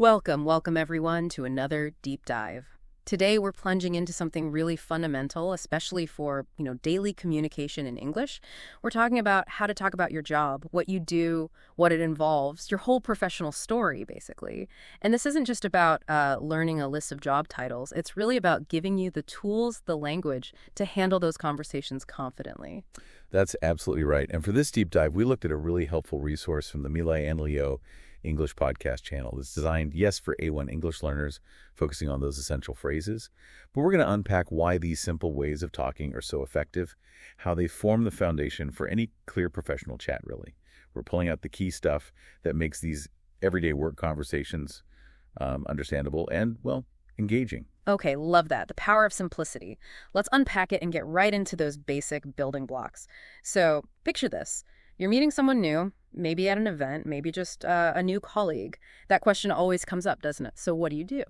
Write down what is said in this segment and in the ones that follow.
Welcome everyone to another deep dive. Today we're plunging into something really fundamental, especially for, daily communication in English. We're talking about how to talk about your job, what you do, what it involves, your whole professional story, basically. And this isn't just about learning a list of job titles. It's really about giving you the tools, the language to handle those conversations confidently. That's absolutely right. And for this deep dive, we looked at a really helpful resource from the Milay and Leo English podcast channel. It's designed, yes, for A1 English learners, focusing on those essential phrases. But we're going to unpack why these simple ways of talking are so effective, how they form the foundation for any clear professional chat, really. We're pulling out the key stuff that makes these everyday work conversations understandable and, well, engaging. Okay, love that. The power of simplicity. Let's unpack it and get right into those basic building blocks. So picture this. You're meeting someone new, maybe at an event, maybe just a new colleague. That question always comes up, doesn't it? So what do you do?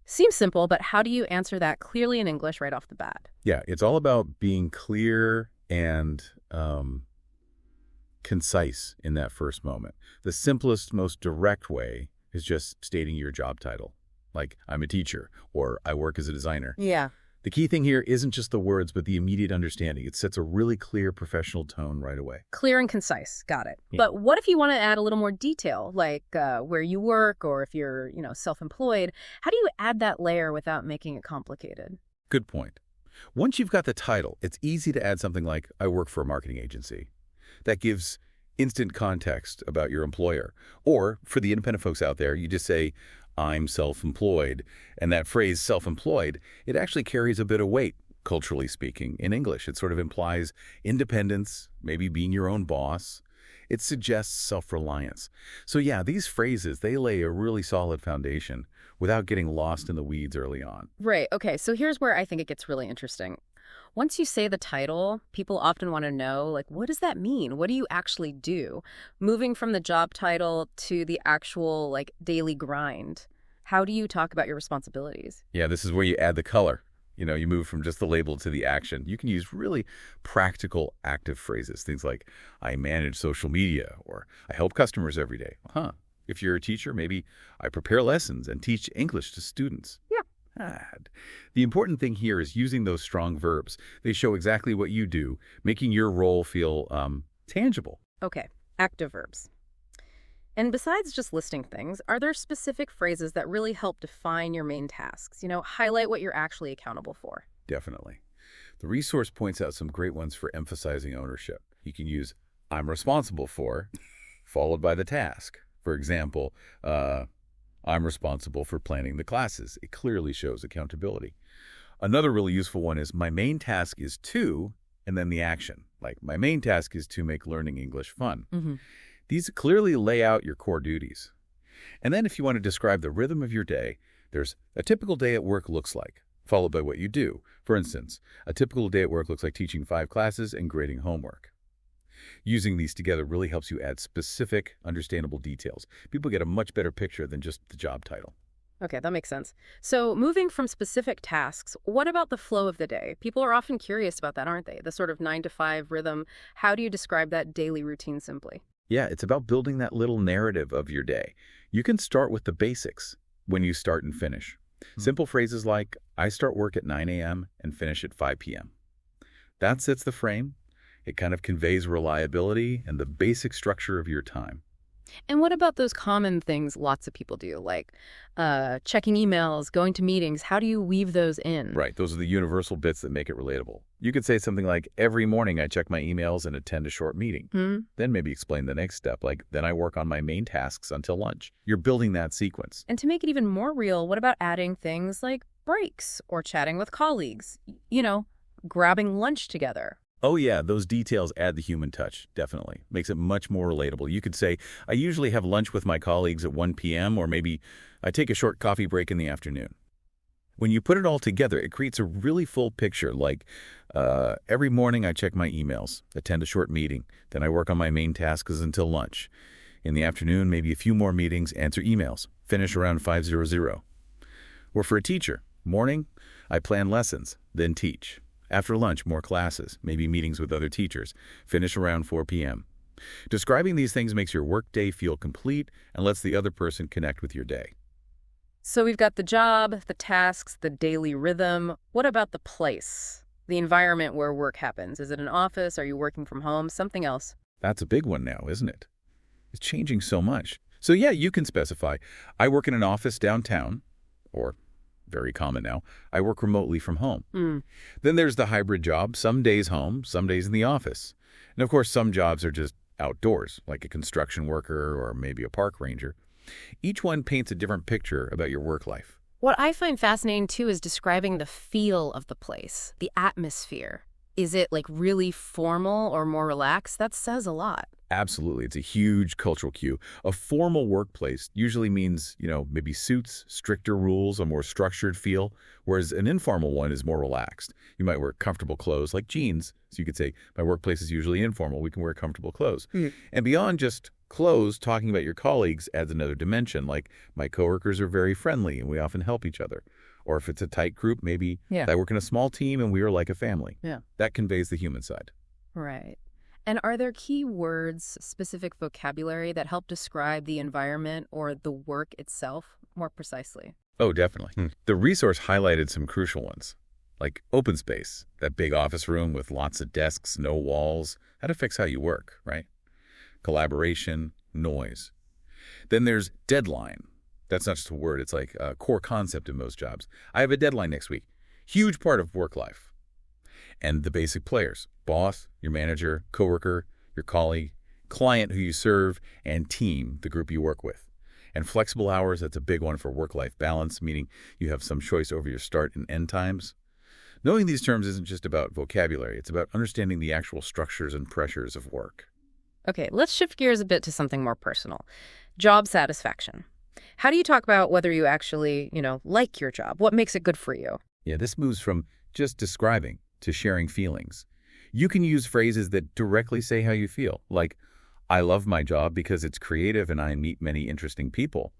Seems simple, but how do you answer that clearly in English right off the bat? Yeah, it's all about being clear and concise in that first moment. The simplest, most direct way is just stating your job title. Like, I'm a teacher, or I work as a designer. Yeah. The key thing here isn't just the words, but the immediate understanding. It sets a really clear professional tone right away. Clear and concise. Got it. Yeah. But what if you want to add a little more detail, like where you work or if you're, self-employed? How do you add that layer without making it complicated? Good point. Once you've got the title, it's easy to add something like, I work for a marketing agency. That gives instant context about your employer. Or for the independent folks out there, you just say, I'm self-employed. And that phrase, self-employed, it actually carries a bit of weight, culturally speaking, in English. It sort of implies independence, maybe being your own boss. It suggests self-reliance. So yeah, these phrases, they lay a really solid foundation without getting lost in the weeds early on. Right. Okay. So here's where I think it gets really interesting. Once you say the title, people often want to know, what does that mean? What do you actually do? Moving from the job title to the actual, daily grind, how do you talk about your responsibilities? Yeah, this is where you add the color. You move from just the label to the action. You can use really practical, active phrases. Things like, I manage social media, or I help customers every day. If you're a teacher, maybe I prepare lessons and teach English to students. Yeah. The important thing here is using those strong verbs. They show exactly what you do, making your role feel tangible. Okay, active verbs. And besides just listing things, are there specific phrases that really help define your main tasks? Highlight what you're actually accountable for. Definitely. The resource points out some great ones for emphasizing ownership. You can use I'm responsible for, followed by the task. For example, I'm responsible for planning the classes. It clearly shows accountability. Another really useful one is my main task is to, and then the action. Like, my main task is to make learning English fun. Mm-hmm. These clearly lay out your core duties. And then if you want to describe the rhythm of your day, there's a typical day at work looks like, followed by what you do. For instance, a typical day at work looks like teaching 5 classes and grading homework. Using these together really helps you add specific, understandable details. People get a much better picture than just the job title. Okay, that makes sense. So moving from specific tasks, what about the flow of the day? People are often curious about that, aren't they? The sort of 9 to 5 rhythm. How do you describe that daily routine simply? Yeah, it's about building that little narrative of your day. You can start with the basics when you start and finish. Simple phrases like, I start work at 9 a.m. and finish at 5 p.m. That sets the frame. It kind of conveys reliability and the basic structure of your time. And what about those common things lots of people do, like checking emails, going to meetings? How do you weave those in? Right, those are the universal bits that make it relatable. You could say something like, every morning I check my emails and attend a short meeting. Then maybe explain the next step, like, then I work on my main tasks until lunch. You're building that sequence. And to make it even more real, what about adding things like breaks or chatting with colleagues? Grabbing lunch together. Oh yeah, those details add the human touch, definitely. Makes it much more relatable. You could say, I usually have lunch with my colleagues at 1 p.m., or maybe I take a short coffee break in the afternoon. When you put it all together, it creates a really full picture, like every morning I check my emails, attend a short meeting, then I work on my main tasks until lunch. In the afternoon, maybe a few more meetings, answer emails, finish around 5:00. Or for a teacher, morning, I plan lessons, then teach. After lunch, more classes, maybe meetings with other teachers. Finish around 4 p.m. Describing these things makes your workday feel complete and lets the other person connect with your day. So we've got the job, the tasks, the daily rhythm. What about the place? The environment where work happens. Is it an office? Are you working from home? Something else? That's a big one now, isn't it? It's changing so much. So yeah, you can specify, I work in an office downtown, or very common now, I work remotely from home. Then there's the hybrid job, some days home, some days in the office. And of course, some jobs are just outdoors, like a construction worker or maybe a park ranger. Each one paints a different picture about your work life. What I find fascinating, too, is describing the feel of the place, the atmosphere. Is it, like, really formal or more relaxed? That says a lot. Absolutely. It's a huge cultural cue. A formal workplace usually means, maybe suits, stricter rules, a more structured feel, whereas an informal one is more relaxed. You might wear comfortable clothes like jeans. So you could say, my workplace is usually informal. We can wear comfortable clothes. And beyond just clothes, talking about your colleagues adds another dimension, like my coworkers are very friendly and we often help each other. Or if it's a tight group, maybe I work in a small team and we are like a family. That conveys the human side. Right. And are there key words, specific vocabulary that help describe the environment or the work itself more precisely? Oh, definitely. The resource highlighted some crucial ones, like open space, that big office room with lots of desks, no walls. That affects how you work, right? Collaboration, noise. Then there's deadline. That's not just a word. It's like a core concept in most jobs. I have a deadline next week. Huge part of work life. And the basic players, boss, your manager, coworker, your colleague, client who you serve, and team, the group you work with. And flexible hours, that's a big one for work-life balance, meaning you have some choice over your start and end times. Knowing these terms isn't just about vocabulary. It's about understanding the actual structures and pressures of work. Okay, let's shift gears a bit to something more personal. Job satisfaction. How do you talk about whether you actually, like your job? What makes it good for you? Yeah, this moves from just describing to sharing feelings. You can use phrases that directly say how you feel, like, I love my job because it's creative and I meet many interesting people.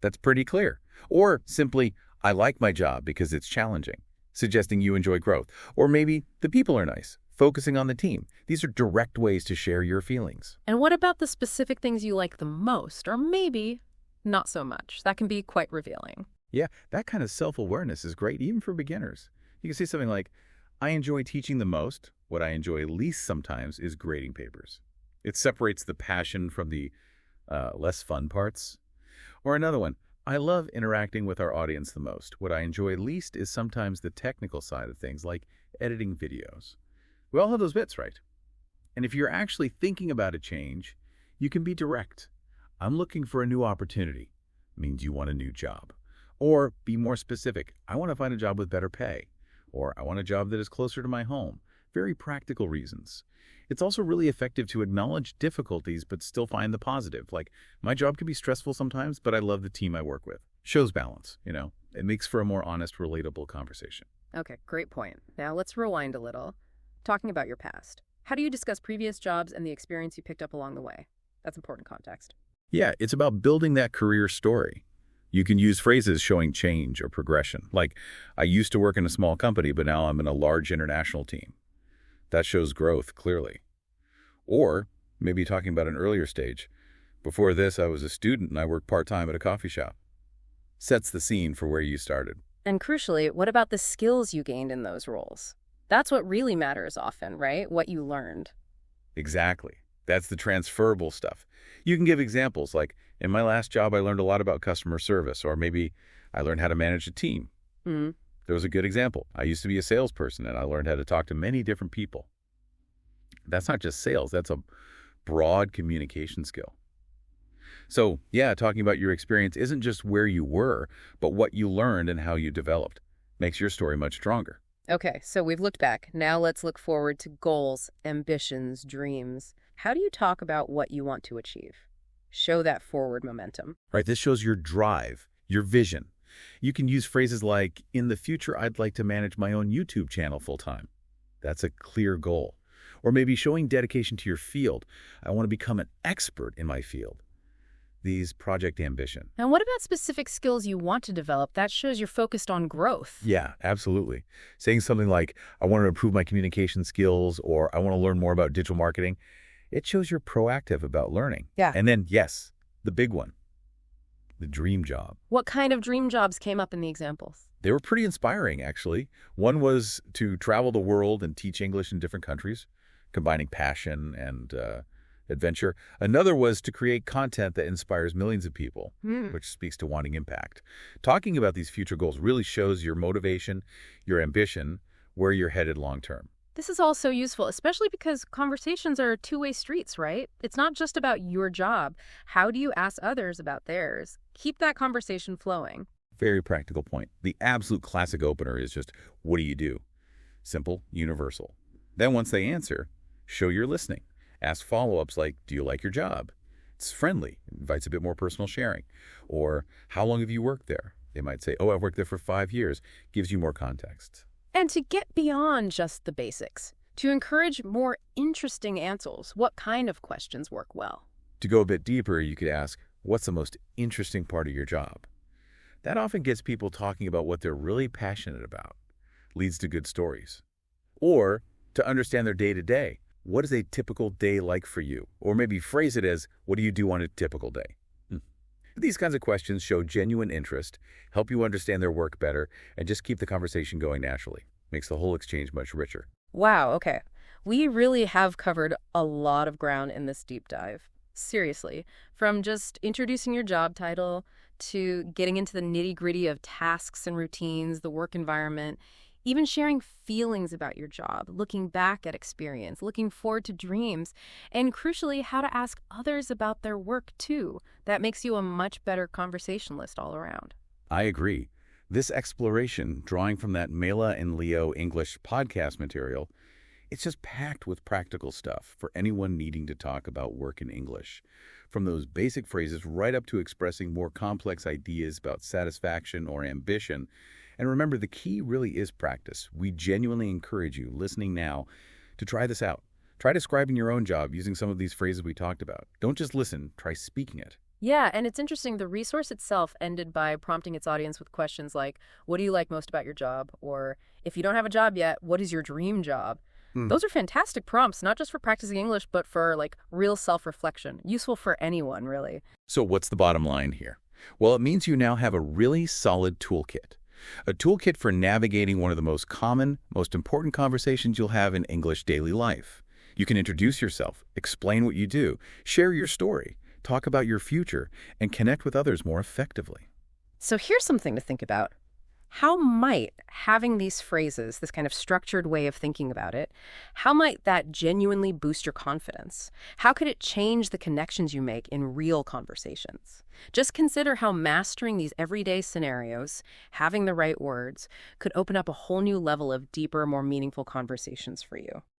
That's pretty clear. Or simply, I like my job because it's challenging, suggesting you enjoy growth. Or maybe the people are nice, focusing on the team. These are direct ways to share your feelings. And what about the specific things you like the most, or maybe not so much? That can be quite revealing. Yeah, that kind of self-awareness is great, even for beginners. You can say something like, I enjoy teaching the most. What I enjoy least sometimes is grading papers. It separates the passion from the less fun parts. Or another one, I love interacting with our audience the most. What I enjoy least is sometimes the technical side of things, like editing videos. We all have those bits, right? And if you're actually thinking about a change, you can be direct. I'm looking for a new opportunity. Means you want a new job. Or be more specific. I want to find a job with better pay. Or I want a job that is closer to my home. Very practical reasons. It's also really effective to acknowledge difficulties but still find the positive. Like, my job can be stressful sometimes, but I love the team I work with. Shows balance, It makes for a more honest, relatable conversation. Okay, great point. Now let's rewind a little. Talking about your past. How do you discuss previous jobs and the experience you picked up along the way? That's important context. Yeah, it's about building that career story. You can use phrases showing change or progression, like, I used to work in a small company, but now I'm in a large international team. That shows growth, clearly. Or maybe talking about an earlier stage. Before this, I was a student and I worked part-time at a coffee shop. Sets the scene for where you started. And crucially, what about the skills you gained in those roles? That's what really matters often, right? What you learned. Exactly. That's the transferable stuff. You can give examples like, in my last job, I learned a lot about customer service, or maybe I learned how to manage a team. There was a good example. I used to be a salesperson, and I learned how to talk to many different people. That's not just sales. That's a broad communication skill. So, yeah, talking about your experience isn't just where you were, but what you learned and how you developed. Makes your story much stronger. Okay, so we've looked back. Now let's look forward to goals, ambitions, dreams. How do you talk about what you want to achieve? Show that forward momentum. Right, this shows your drive, your vision. You can use phrases like, in the future, I'd like to manage my own YouTube channel full-time. That's a clear goal. Or maybe showing dedication to your field. I want to become an expert in my field. These project ambition. And what about specific skills you want to develop? That shows you're focused on growth. Yeah, absolutely. Saying something like, I want to improve my communication skills, or I want to learn more about digital marketing. It shows you're proactive about learning. Yeah. And then, yes, the big one. the dream job. What kind of dream jobs came up in the examples? They were pretty inspiring, actually. One was to travel the world and teach English in different countries, combining passion and adventure. Another was to create content that inspires millions of people, which speaks to wanting impact. Talking about these future goals really shows your motivation, your ambition, where you're headed long term. This is all so useful, especially because conversations are two-way streets, right? It's not just about your job. How do you ask others about theirs? Keep that conversation flowing. Very practical point. The absolute classic opener is just, what do you do? Simple, universal. Then once they answer, show you're listening. Ask follow-ups like, do you like your job? It's friendly, invites a bit more personal sharing. Or, how long have you worked there? They might say, oh, I've worked there for 5 years. Gives you more context. And to get beyond just the basics, to encourage more interesting answers, what kind of questions work well? To go a bit deeper, you could ask, what's the most interesting part of your job? That often gets people talking about what they're really passionate about, leads to good stories. Or, to understand their day-to-day, what is a typical day like for you? Or maybe phrase it as, what do you do on a typical day? These kinds of questions show genuine interest, help you understand their work better, and just keep the conversation going naturally. Makes the whole exchange much richer. Wow, okay. We really have covered a lot of ground in this deep dive. Seriously, from just introducing your job title to getting into the nitty-gritty of tasks and routines, the work environment, even sharing feelings about your job, looking back at experience, looking forward to dreams, and crucially, how to ask others about their work too. That makes you a much better conversationalist all around. I agree. This exploration, drawing from that Mela and Leo English podcast material, it's just packed with practical stuff for anyone needing to talk about work in English. From those basic phrases right up to expressing more complex ideas about satisfaction or ambition. And remember, the key really is practice. We genuinely encourage you, listening now, to try this out. Try describing your own job using some of these phrases we talked about. Don't just listen, try speaking it. Yeah, and it's interesting, the resource itself ended by prompting its audience with questions like, what do you like most about your job? Or, if you don't have a job yet, what is your dream job? Those are fantastic prompts, not just for practicing English, but for, real self-reflection. Useful for anyone, really. So what's the bottom line here? Well, it means you now have a really solid toolkit. A toolkit for navigating one of the most common, most important conversations you'll have in English daily life. You can introduce yourself, explain what you do, share your story, talk about your future, and connect with others more effectively. So here's something to think about. How might having these phrases, this kind of structured way of thinking about it, how might that genuinely boost your confidence? How could it change the connections you make in real conversations? Just consider how mastering these everyday scenarios, having the right words, could open up a whole new level of deeper, more meaningful conversations for you.